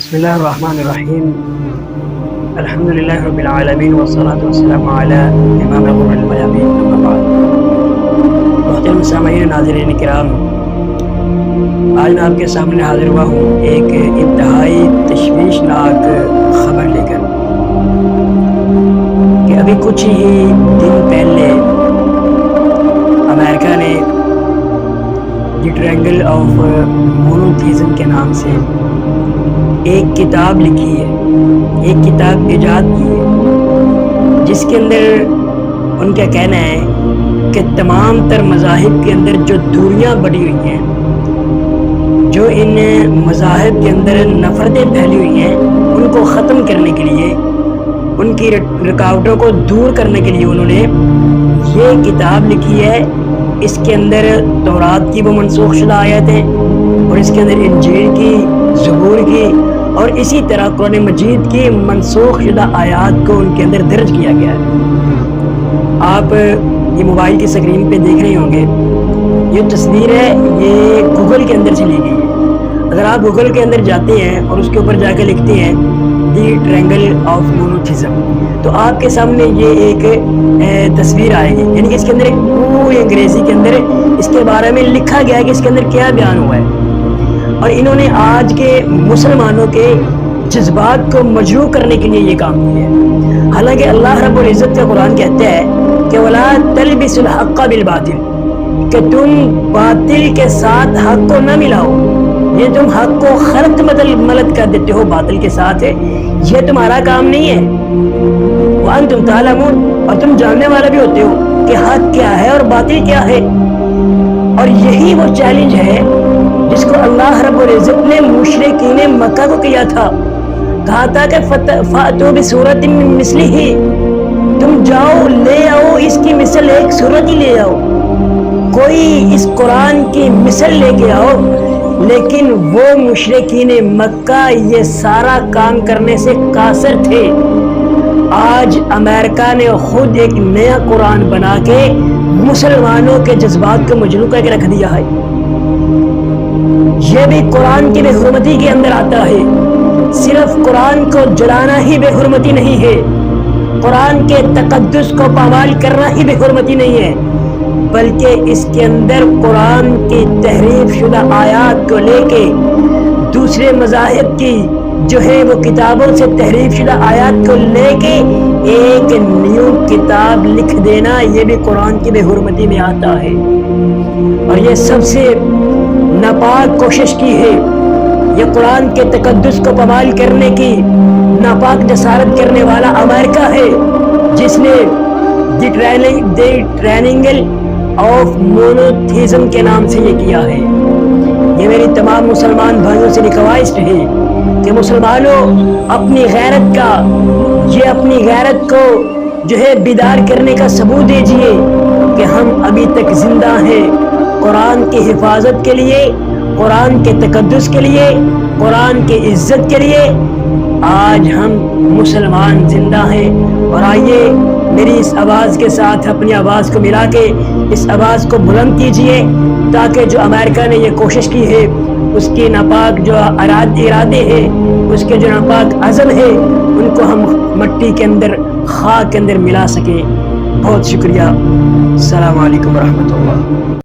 بسم اللہ الرحمن الرحیم الحمدللہ رب العالمین والصلاة والسلام علی امام غر المیامین اما بعد۔ محترم سامعین ناظرین کرام، آج میں آپ کے سامنے حاضر ہوا ہوں ایک انتہائی تشویشناک خبر لے کر کہ ابھی کچھ ہی دن پہلے امریکہ نے دی ٹرائنگل آف مونوتھیزم کے نام سے ایک کتاب لکھی ہے، ایک کتاب ایجاد کی ہے، جس کے اندر ان کا کہنا ہے کہ تمام تر مذاہب کے اندر جو دوریاں بڑھی ہوئی ہیں، جو ان مذاہب کے اندر نفرتیں پھیلی ہوئی ہیں، ان کو ختم کرنے کے لیے، ان کی رکاوٹوں کو دور کرنے کے لیے انہوں نے یہ کتاب لکھی ہے۔ اس کے اندر تورات کی وہ منسوخ شدہ آیت ہیں، اور اس کے اندر انجیل کی، زبور کی، اور اسی طرح قرآن مجید کی منسوخ شدہ آیات کو ان کے اندر درج کیا گیا ہے۔ آپ یہ موبائل کی سکرین پہ دیکھ رہے ہوں گے، یہ تصویر ہے، یہ گوگل کے اندر سے لی گئی ہے۔ اگر آپ گوگل کے اندر جاتے ہیں اور اس کے اوپر جا کے لکھتے ہیں دی ٹرائنگل آف مونوتھیزم، تو آپ کے سامنے یہ ایک تصویر آئے گی، یعنی کہ اس کے اندر ایک پوری انگریزی کے اندر اس کے بارے میں لکھا گیا ہے کہ اس کے اندر کیا بیان ہوا ہے، اور انہوں نے آج کے مسلمانوں کے جذبات کو مجروح کرنے کے لیے یہ کام کیا ہے۔ حالانکہ اللہ رب العزت کا قرآن کہتا ہے کہ وَلَا تَلْبِسُوا الْحَقَّ بِالْبَاطِلِ، کہ تم باطل کے ساتھ حق کو نہ ملاؤ، یہ تم حق کو خلط ملت کر دیتے ہو باطل کے ساتھ، یہ تمہارا کام نہیں ہے۔ وَأَنْتُمْ تَعْلَمُونَ، اور تم جاننے والا بھی ہوتے ہو کہ حق کیا ہے اور باطل کیا ہے۔ اور یہی وہ چیلنج ہے جس کو اللہ رب العزت نے مشرکین مکہ کو کیا تھا، کہا تھا کہ فَأْتُوا بِسُورَةٍ مِّن مِّثْلِهِ، تم جاؤ لے آؤ اس کی مثل، ایک سورت ہی لے آؤ، کوئی اس قرآن کی مثل لے کے آؤ۔ لیکن وہ مشرکین مکہ یہ سارا کام کرنے سے قاصر تھے۔ آج امریکہ نے خود ایک نیا قرآن بنا کے مسلمانوں کے جذبات کو مجروح کر کے رکھ دیا ہے۔ یہ بھی قرآن کی بے حرمتی کے اندر آتا ہے۔ صرف قرآن کو جلانا ہی بے حرمتی نہیں ہے، قرآن کے تقدس کو پامال کرنا ہی بے حرمتی نہیں ہے، بلکہ اس کے اندر قرآن کی تحریف شدہ آیات کو لے کے دوسرے مذاہب کی جو ہے وہ کتابوں سے تحریف شدہ آیات کو لے کے ایک نیو کتاب لکھ دینا، یہ بھی قرآن کی بے حرمتی میں آتا ہے۔ اور یہ سب سے ناپاک کوشش کی ہے، یہ قرآن کے تقدس کو پامال کرنے کی ناپاک جسارت کرنے والا امریکہ ہے، جس نے دی ٹرائنگل آف مونوتھیزم کے نام سے یہ کیا ہے۔ یہ میری تمام مسلمان بھائیوں سے ریکویسٹ ہے کہ مسلمانوں اپنی غیرت کا، یہ اپنی غیرت کو جو ہے بیدار کرنے کا ثبوت دیجئے کہ ہم ابھی تک زندہ ہیں، قرآن کی حفاظت کے لیے، قرآن کے تقدس کے لیے، قرآن کی عزت کے لیے آج ہم مسلمان زندہ ہیں۔ اور آئیے میری اس آواز کے ساتھ اپنی آواز کو ملا کے اس آواز کو بلند کیجئے، تاکہ جو امریکہ نے یہ کوشش کی ہے، اس کی ناپاک جو ارادے ہیں، اس کے جو ناپاک عزم ہے، ان کو ہم مٹی کے اندر، خاک کے اندر ملا سکیں۔ بہت شکریہ۔ السلام علیکم ورحمۃ اللہ۔